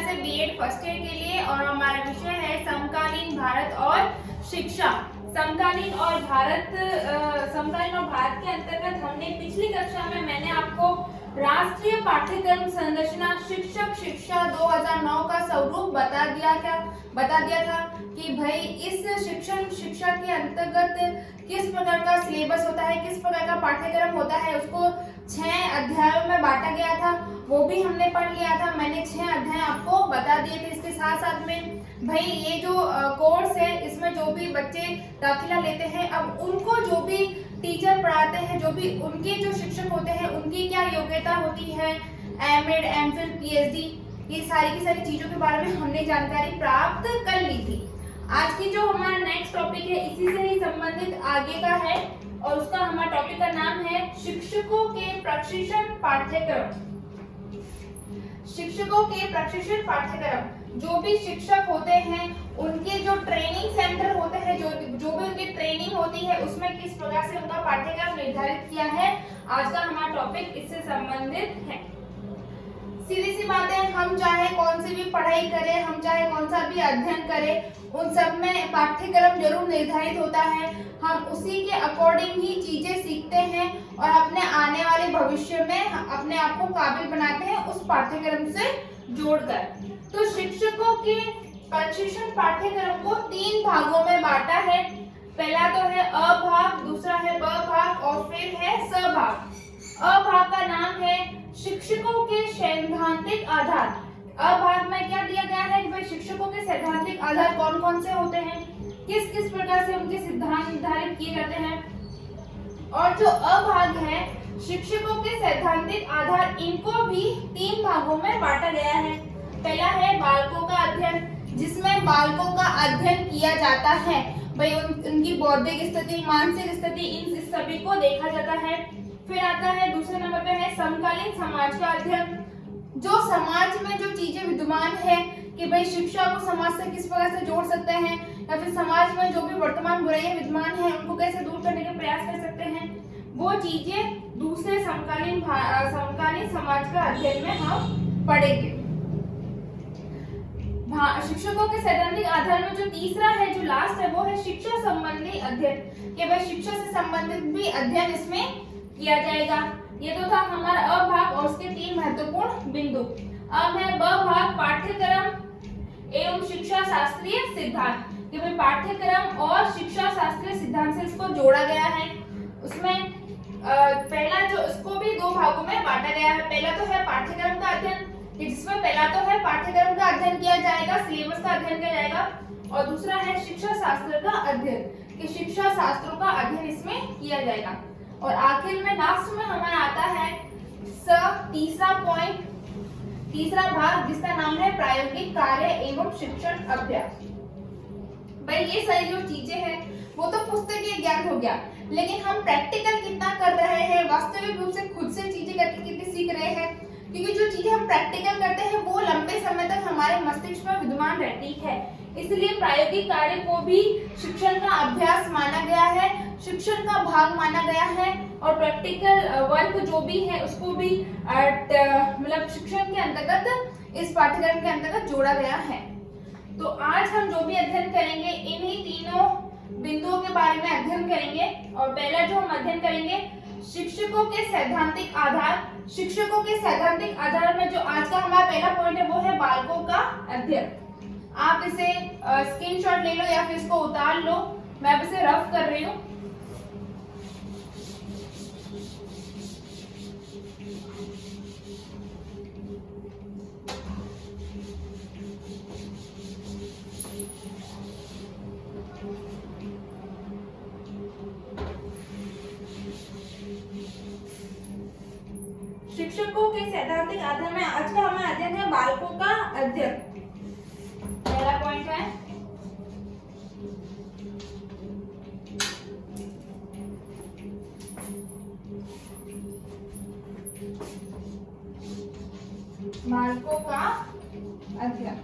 से BEd first year के लिए और हमारा विषय है समकालीन भारत और शिक्षा। समकालीन और भारत के अंतर्गत हमने पिछली कक्षा में मैंने आपको राष्ट्रीय पाठ्यक्रम संरचना शिक्षक शिक्षा 2009 का स्वरूप बता दिया था कि भाई इस शिक्षा के अंतर्गत किस प्रकार का सिलेबस होता है, किस प्रकार का पाठ्यक्रम होता है। उसको 6 अध्यायों में बांटा गया था, वो भी हमने पढ़ लिया था। मैंने 6 अध्याय आपको बता दिए थे। इसके साथ साथ में भाई ये जो कोर्स है, इसमें जो भी बच्चे दाखिला लेते हैं, अब उनको जो भी टीचर पढ़ाते हैं, जो भी उनके जो शिक्षक होते हैं, उनकी क्या योग्यता होती है, एमएड, एमफिल, पीएचडी, ये सारी की सारी चीजों के बारे में हमने जानकारी प्राप्त कर ली थी। आज की जो हमारा नेक्स्ट टॉपिक है, इसी से ही संबंधित आगे का है और उसका हमारा टॉपिक का नाम है शिक्षकों के प्रशिक्षण पाठ्यक्रम। शिक्षकों के प्रशिक्षण पाठ्यक्रम, जो भी शिक्षक होते हैं उनके जो ट्रेनिंग सेंटर होते हैं, जो भी उनकी ट्रेनिंग होती है, उसमें किस प्रकार से उनका पाठ्यक्रम निर्धारित किया है, आज का हमारा टॉपिक इससे संबंधित है। सीधी सी बात है, हम चाहे कौन सी भी पढ़ाई करें, हम चाहे कौन सा भी अध्ययन करें, उन सब में पाठ्यक्रम जरूर निर्धारित होता है। हम उसी के अकॉर्डिंग ही चीजें सीखते हैं और अपने आने वाले भविष्य में अपने आप को काबिल बनाते हैं उस पाठ्यक्रम से जोड़कर। तो शिक्षकों के प्रशिक्षण पाठ्यक्रम को 3 भागों में बांटा है। पहला तो है अ भाग, दूसरा है ब भाग और फिर है स भाग। अ भाग का नाम है शिक्षकों के सैद्धांतिक आधार। अ भाग में क्या दिया गया है कि भाई शिक्षकों के सैद्धांतिक आधार कौन कौन से होते हैं, किस किस प्रकार से उनके सिद्धांत निर्धारित किए जाते हैं। और जो अ भाग है शिक्षकों के सैद्धांतिक आधार, इनको भी 3 भागों में बांटा गया है। पहला है बालकों का अध्ययन, जिसमें बालकों का अध्ययन किया जाता है, भाई उनकी बौद्धिक स्थिति, मानसिक स्थिति, इन सभी को देखा जाता है। फिर आता है दूसरे नंबर पे है समकालीन समाज का अध्ययन, जो समाज में जो चीजें विद्यमान है कि भाई शिक्षा को समाज से किस प्रकार से जोड़ सकते हैं, या फिर समाज में जो भी वर्तमान बुराइयां विद्यमान है उनको कैसे दूर करने के प्रयास कर सकते हैं, वो चीजें दूसरे समकालीन समाज का अध्ययन में हम पढ़ेंगे। शिक्षकों के सैद्धांतिक आधार में जो तीसरा है, जो लास्ट है, वो है शिक्षा संबंधी अध्ययन, कि भाई शिक्षा से संबंधित भी अध्ययन इसमें किया जाएगा। ये तो था हमारा अ भाग और उसके 3 महत्वपूर्ण बिंदु। अब है ब भाग, पाठ्यक्रम एवं शिक्षा शास्त्रीय सिद्धांत, कि भाई पाठ्यक्रम और शिक्षा शास्त्रीय सिद्धांत से इसको जोड़ा गया है। उसमें पहला जो, इसको भी 2 भागों में बांटा गया है। पहला तो है पाठ्यक्रम का अध्ययन, जिसमें पहला तो है पाठ्यक्रम का अध्ययन किया जाएगा, सिलेबस का अध्ययन किया जाएगा, और दूसरा है शिक्षा शास्त्र का अध्ययन, कि शिक्षा शास्त्रों का अध्ययन इसमें किया जाएगा। और आखिर में लास्ट में हमारा आता है तीसरा भाग, जिसका नाम है प्रायोगिक कार्य एवं शिक्षण अभ्यास। भाई ये सारी जो चीजें हैं वो तो पुस्तकीय ज्ञान हो गया, लेकिन हम प्रैक्टिकल कितना कर रहे हैं, वास्तविक रूप से खुद से चीजें करके कितनी सीख रहे हैं, क्योंकि जो चीजें हम प्रैक्टिकल करते हैं वो लंबे समय तक हमारे मस्तिष्क में विद्यमान रहती है। इसलिए प्रायोगिक कार्य को भी शिक्षण का अभ्यास माना गया है, शिक्षण का भाग माना गया है, और प्रैक्टिकल वर्क जो भी है उसको भी मतलब शिक्षण के अंतर्गत, इस पाठ्यक्रम के अंतर्गत जोड़ा गया है। तो आज हम जो भी अध्ययन करेंगे, इन्हीं तीनों बिंदुओं के बारे में अध्ययन करेंगे। और पहला जो हम अध्ययन करेंगे, शिक्षकों के सैद्धांतिक आधार। शिक्षकों के सैद्धांतिक आधार में जो आज का हमारा पहला पॉइंट है वो है बालकों का अध्ययन। आप इसे स्क्रीनशॉट ले लो या फिर इसको उतार लो, मैं अब इसे रफ कर रही हूँ। शिक्षकों के सैद्धांतिक आधार में आज का हमारा अध्ययन है बालकों का अध्ययन। पहला पॉइंट है बालकों का अध्ययन।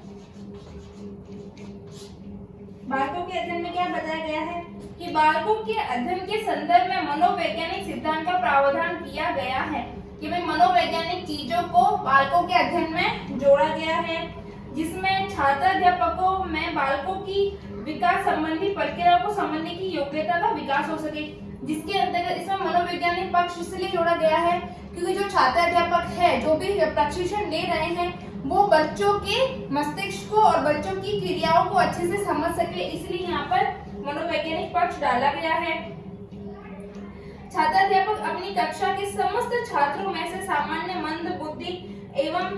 बालकों के अध्ययन में क्या बताया गया है कि बालकों के अध्ययन के संदर्भ में मनोवैज्ञानिक सिद्धांत का प्रावधान किया गया है, कि भाई मनोवैज्ञानिक चीजों को बालकों के अध्ययन में जोड़ा गया है। जिसमें छात्र अध्यापकों में बालकों की विकास संबंधी प्रक्रिया को समझने की योग्यता का विकास हो सके, जिसके अंतर्गत इसमें मनोवैज्ञानिक पक्ष इसलिए जोड़ा गया है क्योंकि जो छात्र अध्यापक है जो भी प्रशिक्षण ले रहे हैं वो बच्चों के मस्तिष्क को और बच्चों की क्रियाओं को अच्छे से समझ सके, इसलिए यहाँ पर मनोवैज्ञानिक पक्ष डाला गया है। छात्र अध्यापक अपनी कक्षा के समस्त छात्रों में से सामान्य मंद बुद्धि एवं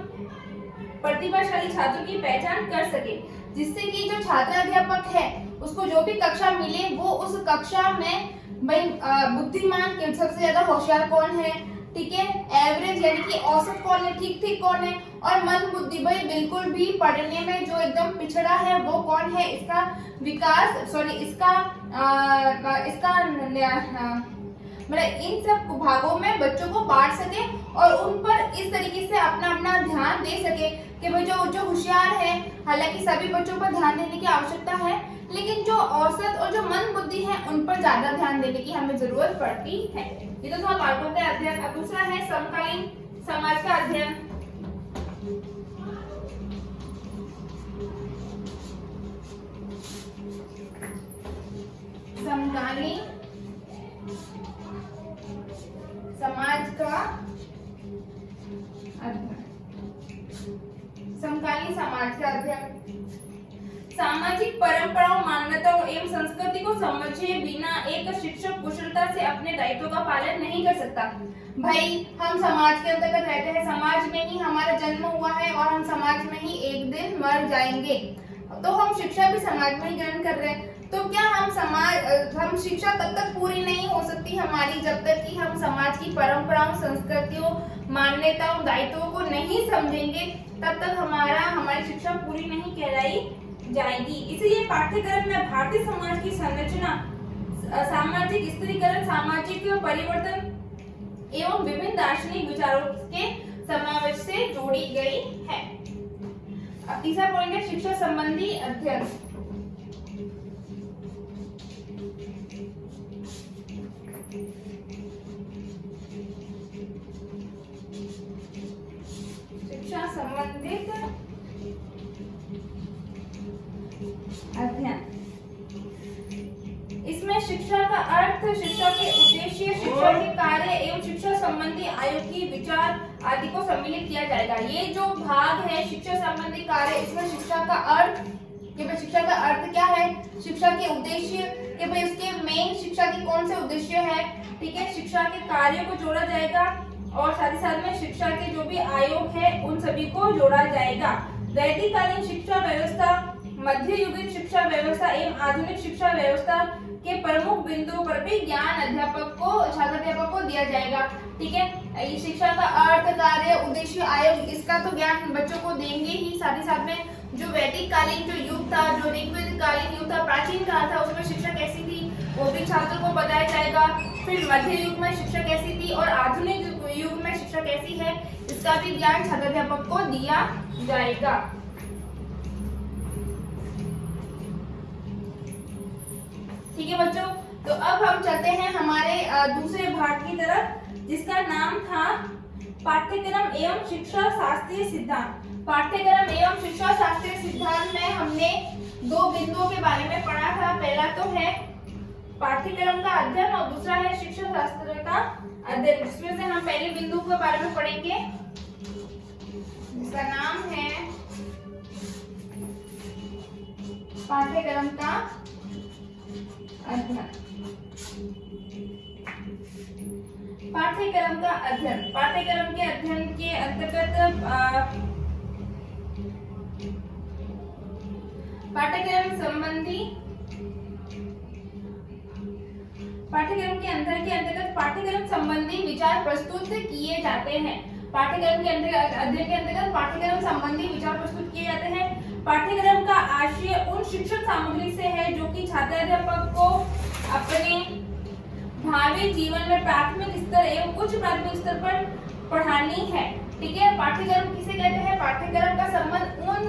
प्रतिभाशाली छात्रों की पहचान कर सके, जिससे कि जो छात्र अध्यापक है उसको जो भी कक्षा मिले वो उस कक्षा में भाई बुद्धिमान सबसे ज्यादा होशियार कौन है, ठीक है, एवरेज यानी कि औसत कौन है, ठीक ठीक कौन है, और मंद बुद्धि भाई बिल्कुल भी पढ़ने में जो एकदम पिछड़ा है वो कौन है, इसका विकास मतलब इन सब भागों में बच्चों को बांट सके और उन पर इस तरीके से अपना अपना ध्यान दे सके कि भाई जो होशियार है, हालांकि सभी बच्चों पर ध्यान देने की आवश्यकता है, लेकिन जो औसत और जो मंद बुद्धि है उन पर ज्यादा ध्यान देने की हमें जरूरत पड़ती है। ये तो था बालकों का अध्ययन। अब दूसरा है समकालीन समाज का अध्ययन। समकालीन समाज का अध्ययन। समकालीन समाज का अध्ययन सामाजिक परंपराओं, मान्यताओं एवं संस्कृति को समझे बिना एक शिक्षक कुशलता से अपने दायित्व का पालन नहीं कर सकता। भाई हम समाज के अंतर्गत रहते हैं, समाज में ही हमारा जन्म हुआ है और हम समाज में ही एक दिन मर जाएंगे, तो हम शिक्षा भी समाज में ही ग्रहण कर रहे हैं। तो क्या हम शिक्षा तब तक पूरी नहीं हो सकती हमारी जब तक कि हम समाज की परंपराओं, संस्कृतियों, मान्यताओं, दायित्वों को नहीं समझेंगे, तब तक हमारी शिक्षा पूरी नहीं कहलाई जाएगी। इसलिए पाठ्यक्रम में भारतीय समाज की संरचना, सामाजिक स्त्रीकरण, सामाजिक परिवर्तन एवं विभिन्न दार्शनिक विचारों के समावेश से जोड़ी गई है। अब तीसरा पॉइंट है शिक्षा संबंधी अध्ययन। शिक्षा संबंधित अध्ययन, इसमें शिक्षा का अर्थ, शिक्षा के उद्देश्य, शिक्षा के कार्य एवं शिक्षा संबंधी आयोग की विचार आदि को सम्मिलित किया जाएगा। ये जो भाग है शिक्षा संबंधी कार्य, इसमें शिक्षा का अर्थ कि भाई शिक्षा का अर्थ क्या है, शिक्षा के उद्देश्य कि भाई उसके मेन शिक्षा के कौन से उद्देश्य है, ठीक है, शिक्षा के कार्य को जोड़ा जाएगा और साथ ही साथ में शिक्षा के जो भी आयोग है उन सभी को जोड़ा जाएगा। वैदिककालीन शिक्षा व्यवस्था, मध्ययुगीन शिक्षा व्यवस्था एवं आधुनिक शिक्षा व्यवस्था के प्रमुख बिंदुओं पर भी ज्ञान छात्र अध्यापक को दिया जाएगा, ठीक है। ये शिक्षा का अर्थ, कार्य, उद्देश्य, आयोग, इसका तो ज्ञान बच्चों को देंगे ही, साथ ही साथ में जो वैदिक कालीन जो युग था, जो ऋग्वेद कालीन युग था, प्राचीन काल था, उसमें शिक्षा कैसी थी वो भी छात्रों को बताया जाएगा। फिर मध्य युग में शिक्षा कैसी थी और आधुनिक युग में शिक्षा कैसी है, इसका भी ज्ञान छात्र अध्यापक को दिया जाएगा। ठीक है बच्चों, तो अब हम चलते हैं हमारे दूसरे भाग की तरफ, जिसका नाम था पाठ्यक्रम एवं शिक्षा शास्त्रीय सिद्धांत। पाठ्यक्रम एवं शिक्षा शास्त्रीय सिद्धांत में हमने दो बिंदुओं के बारे में पढ़ा था। पहला तो है पाठ्यक्रम का अध्ययन और दूसरा है शिक्षा शास्त्र का अध्ययन। जिसमें से हम पहले बिंदु के बारे में पढ़ेंगे, जिसका नाम है पाठ्यक्रम का अध्ययन। पाठ्यक्रम का अध्ययन, पाठ्यक्रम के अध्ययन के अंतर्गत पाठ्यक्रम के अंतर्गत पाठ्यक्रम संबंधी विचार प्रस्तुत किए जाते हैं। पाठ्यक्रम के अध्ययन के अंतर्गत पाठ्यक्रम संबंधी विचार प्रस्तुत किए जाते हैं। पाठ्यक्रम का आशय उन शिक्षण सामग्री से है जो कि छात्र अध्यापक को अपने भावी जीवन में प्राथमिक स्तर एवं उच्च प्राथमिक स्तर पर पढ़ानी है। ठीक है, पाठ्यक्रम किसे कहते हैं? पाठ्यक्रम का संबंध उन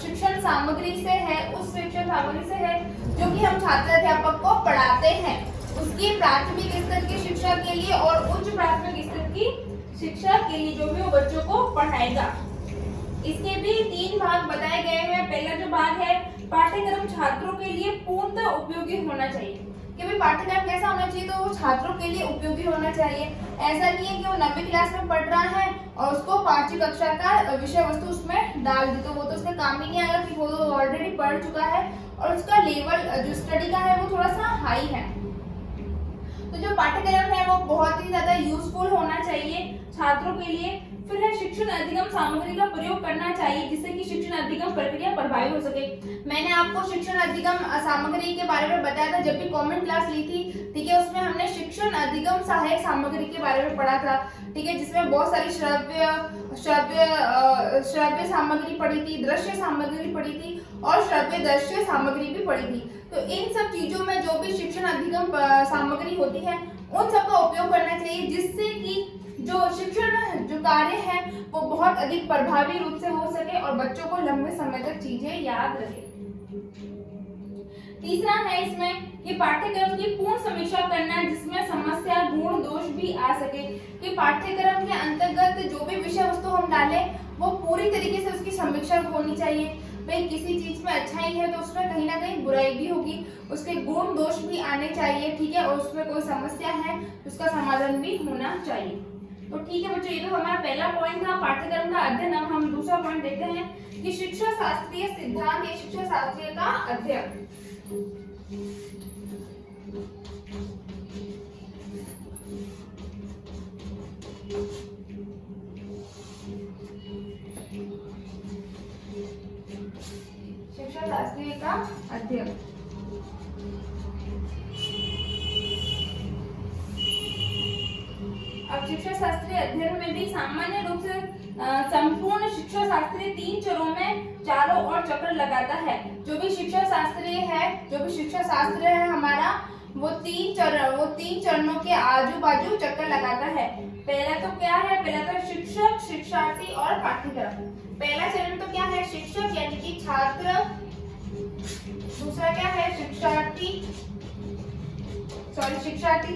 शिक्षण सामग्री से है, उस शिक्षण सामग्री से है जो कि हम छात्र अध्यापक को पढ़ाते हैं, उसकी प्राथमिक स्तर की शिक्षा के लिए और उच्च प्राथमिक स्तर की शिक्षा के लिए जो भी वो बच्चों को पढ़ाएगा। इसके भी 3 भाग बताए गए हैं। पहला जो भाग है, पाठ्यक्रम छात्रों के लिए पूर्णतः उपयोगी होना चाहिए कि भाई पाठ्यक्रम कैसा होना चाहिए, तो वो छात्रों के लिए उपयोगी होना चाहिए। ऐसा नहीं है कि वो 9वीं क्लास में पढ़ रहा है और उसको 5वीं कक्षा का विषय वस्तु उसमें डाल दी, तो वो तो उसका काम ही नहीं आएगा कि वो ऑलरेडी पढ़ चुका है और उसका लेवल जो स्टडी का है वो थोड़ा सा हाई है। तो जो पाठ्यक्रम है वो बहुत ही ज्यादा यूजफुल होना चाहिए छात्रों के लिए। फिर है शिक्षण अधिगम सामग्री का प्रयोग करना चाहिए जिससे कि शिक्षण अधिगम प्रक्रिया प्रभावी हो सके। मैंने आपको शिक्षण अधिगम सामग्री के बारे में बताया था जब भी कॉमन क्लास ली थी, ठीक है। उसमें हमने शिक्षण अधिगम सहायक सामग्री के बारे में पढ़ा था, ठीक है, जिसमें बहुत सारी श्रव्य सामग्री पढ़ी थी, दृश्य सामग्री पढ़ी थी और श्रव्य दृश्य सामग्री भी पढ़ी थी। तो इन सब चीजों में जो भी शिक्षण अधिगम सामग्री होती है उन सब का उपयोग करना चाहिए जिससे कि जो शिक्षण जो कार्य है वो बहुत अधिक प्रभावी रूप से हो सके और बच्चों को लंबे समय तक चीजें याद रहे। तीसरा है इसमें कि पाठ्यक्रम की पूर्ण समीक्षा करना जिसमें समस्या गुण दोष भी आ सके, कि पाठ्यक्रम के अंतर्गत जो भी विषय वस्तु हम डालें वो पूरी तरीके से उसकी समीक्षा होनी चाहिए। भाई किसी चीज में अच्छाई है तो उसमें कहीं ना कहीं बुराई भी होगी, उसके गुण दोष भी आने चाहिए, ठीक है, और उसमें कोई समस्या है उसका समाधान भी होना चाहिए। तो ठीक है बच्चों, ये तो हमारा पहला पॉइंट था पाठ्यक्रम का अध्ययन। अब हम दूसरा पॉइंट देखते हैं कि शिक्षा शास्त्रीय सिद्धांत या शिक्षा शास्त्रीय का अध्ययन। शिक्षा शास्त्रीय का अध्ययन अब शिक्षा शास्त्रीय अध्ययन में भी सामान्य रूप से संपूर्ण शिक्षा शास्त्रीय 3 चरणों में चारों ओर चक्कर लगाता है। जो भी शिक्षा शास्त्र है हमारा वो 3 चरणों के आजू बाजू चक्कर लगाता है। पहला तो क्या है, पहला तो शिक्षक, शिक्षार्थी और पाठ्यक्रम। पहला चरण तो क्या है, शिक्षक यानी कि छात्र, दूसरा क्या है शिक्षार्थी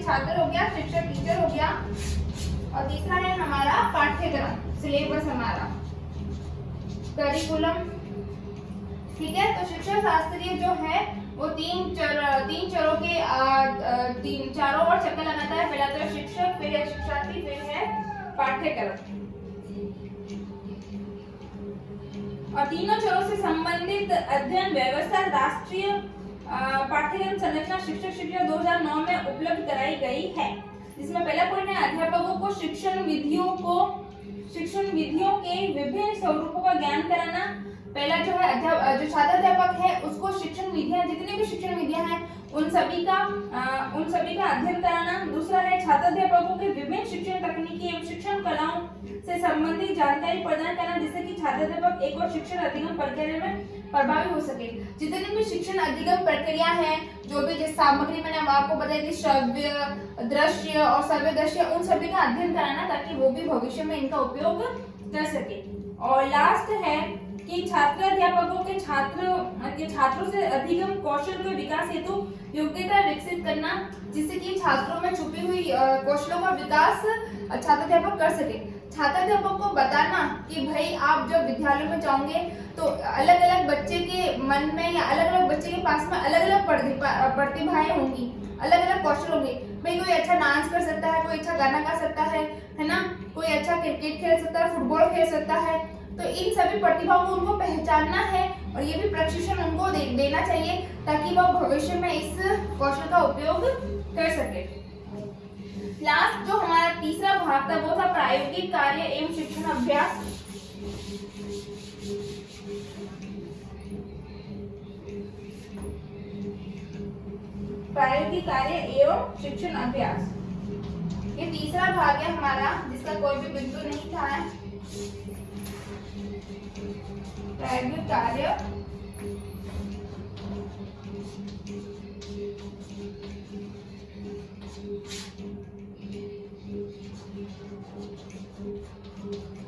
छात्र हो गया, शिक्षक टीचर हो गया, और तीसरा है हमारा पाठ्यक्रम, सिलेबस हमारा करिकुलम, ठीक है। तो शिक्षा शास्त्रीय जो है वो 3 चरों के चारों ओर चक्कर लगाता है। पहला तो शिक्षक, फिर है शिक्षार्थी, फिर है पाठ्यक्रम, और तीनों चरों से संबंधित अध्ययन व्यवस्था राष्ट्रीय पाठ्यक्रम संरचना शिक्षक शिक्षा 2009 में उपलब्ध कराई गई है। जिसमें पहला पॉइंट है अध्यापकों को शिक्षण विधियों के विभिन्न स्वरूपों का ज्ञान कराना। पहला जो है जो छात्र अध्यापक है उसको शिक्षण विधियां, जितनी भी शिक्षण विधियां हैं उन सभी का अध्ययन कराना। दूसरा है छात्र अध्यापकों के विभिन्न शिक्षण तकनीकी एवं शिक्षण कलाओं से संबंधित जानकारी प्रदान करना जिससे कि छात्र अध्यापक एक और शिक्षण अधिगम प्रक्रिया में प्रभावी हो सके। जितनी भी शिक्षण अधिगम प्रक्रिया है, जो भी जिस सामग्री मैंने आपको बताई थी, श्रव्य, दृश्य और श्रव्य दृश्य, उन सभी का अध्ययन कराना ताकि वो भी भविष्य में इनका उपयोग कर सके। और लास्ट है कि छात्र अध्यापकों के छात्रों से अधिगम कौशल के विकास हेतु योग्यता विकसित करना जिससे कि छात्रों में छुपी हुई कौशलों का विकास छात्र अध्यापक कर सके। छात्र अध्यापक को बताना कि भाई आप जब विद्यालय में जाओगे तो अलग अलग बच्चे के मन में या अलग अलग बच्चे के पास में अलग अलग प्रतिभाएं होंगी, अलग अलग कौशल होंगे। भाई कोई अच्छा डांस कर सकता है, कोई अच्छा गाना गा सकता है ना, कोई अच्छा क्रिकेट खेल सकता है, फुटबॉल खेल सकता है। तो इन सभी प्रतिभाओं को उनको पहचानना है और ये भी प्रशिक्षण उनको देना चाहिए ताकि वह भविष्य में इस कौशल का उपयोग कर सके। लास्ट जो हमारा तीसरा भाग था वो था प्रायोगिक कार्य एवं शिक्षण अभ्यास। प्रायोगिक कार्य एवं शिक्षण अभ्यास ये तीसरा भाग है हमारा जिसका कोई भी बिंदु नहीं था। प्रायोगिक कार्य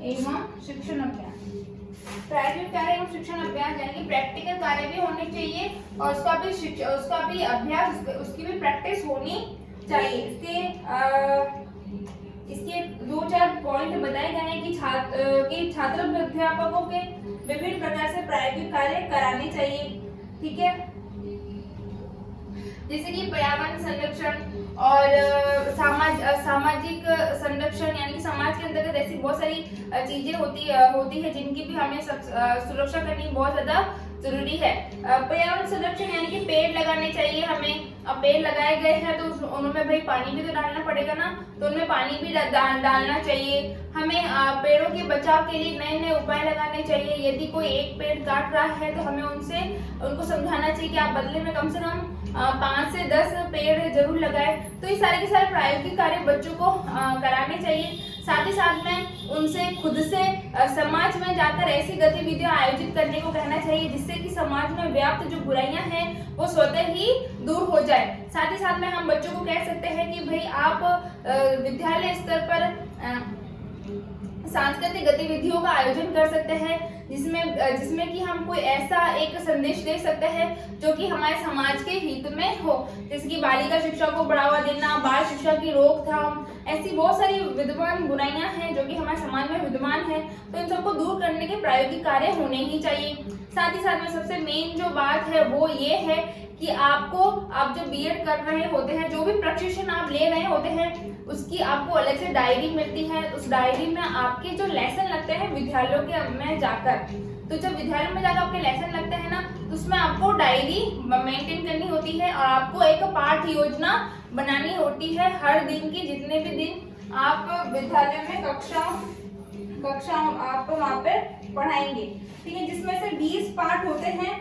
एवं शिक्षण अभ्यास। प्रायोगिक कार्य एवं शिक्षण अभ्यास यानी कि प्रैक्टिकल कार्य भी होने चाहिए और उसका भी अभ्यास, उसकी भी प्रैक्टिस होनी चाहिए। इसके 2 4 पॉइंट बताए गए हैं कि छात्र अध्यापकों के विभिन्न प्रकार से प्रायोगिक कार्य कराने चाहिए। ठीक है, जैसे कि पर्यावरण संरक्षण और सामाजिक संरक्षण, यानी कि समाज के अंतर्गत ऐसी बहुत सारी चीजें होती है जिनकी भी हमें सुरक्षा करनी बहुत ज्यादा जरूरी है। पर्यावरण संरक्षण यानी कि पेड़ लगाने चाहिए हमें। अब पेड़ लगाए गए हैं तो उनमें भाई पानी भी तो डालना पड़ेगा ना, तो उनमें पानी भी डालना चाहिए हमें। पेड़ों के बचाव के लिए नए नए उपाय लगाने चाहिए। यदि कोई एक पेड़ काट रहा है तो हमें उनको समझाना चाहिए कि आप बदले में कम से कम 5 से 10 पेड़ जरूर लगाए। तो ये सारे के सारे प्रायोगिक कार्य बच्चों को कराने चाहिए। साथ ही साथ में उनसे खुद से समाज में जाकर ऐसी गतिविधियां आयोजित करने को कहना चाहिए जिससे कि समाज में व्याप्त जो बुराइयां हैं वो स्वतः ही दूर हो जाए। साथ ही साथ में हम बच्चों को कह सकते हैं कि भाई आप विद्यालय स्तर पर सांस्कृतिक गतिविधियों का आयोजन कर सकते हैं जिसमें कि हम कोई ऐसा एक संदेश दे सकते हैं जो कि हमारे समाज के हित में हो, जैसे कि बालिका शिक्षा को बढ़ावा देना, बाल शिक्षा की रोकथाम, ऐसी बहुत सारी विद्यमान बुराइयां हैं जो कि हमारे समाज में विद्यमान है। तो इन सबको दूर करने के प्रायोगिक कार्य होने ही चाहिए। साथ ही साथ में सबसे मेन जो बात है वो ये है कि आप जो बीएड कर रहे होते हैं, जो भी प्रशिक्षण आप ले रहे होते हैं, उसकी आपको अलग से डायरी मिलती है। उस डायरी में आपके जो लेसन लगते हैं विद्यालयों के में जाकर, तो जब विद्यालयों में जाकर आपके लेसन लगते हैं ना, तो उसमें आपको डायरी मेंटेन करनी होती है और आपको एक पाठ योजना बनानी होती है हर दिन की, जितने भी दिन आप विद्यालय में कक्षा आप वहाँ पे पढ़ाएंगे। ठीक है, जिसमें से 20 पाठ होते हैं।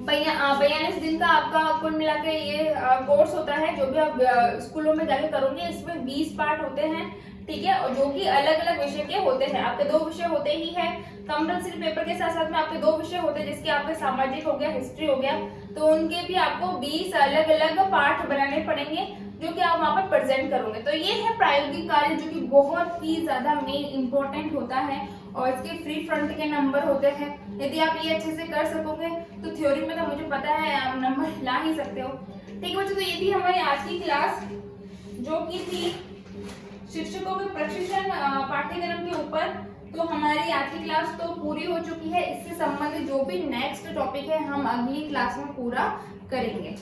42 दिन का आपका कुल मिला के ये कोर्स होता है जो भी आप स्कूलों में जाके करोगे। इसमें 20 पार्ट होते हैं। ठीक है, और जो कि अलग अलग विषय के होते हैं। आपके 2 विषय होते ही हैं। कंपल्सरी पेपर के साथ साथ में आपके 2 विषय होते हैं, जिसके आपके सामाजिक हो गया, हिस्ट्री हो गया, तो उनके भी आपको 20 अलग अलग पाठ बनाने पड़ेंगे जो कि आप वहाँ पर प्रेजेंट करोगे। तो ये है प्रायोगिक कार्य जो कि बहुत ही ज्यादा मेन इंपॉर्टेंट होता है और इसके फ्री फ्रंट के नंबर होते हैं। यदि आप ये अच्छे से कर सकोगे तो थ्योरी में तो मुझे पता है आप नंबर ला ही सकते हो। ठीक है बच्चों, तो ये थी हमारी आज की क्लास जो कि थी शिक्षकों के प्रशिक्षण पाठ्यक्रम के ऊपर। तो हमारी आज की क्लास तो पूरी हो चुकी है। इससे संबंधित जो भी नेक्स्ट टॉपिक है हम अगली क्लास में पूरा करेंगे।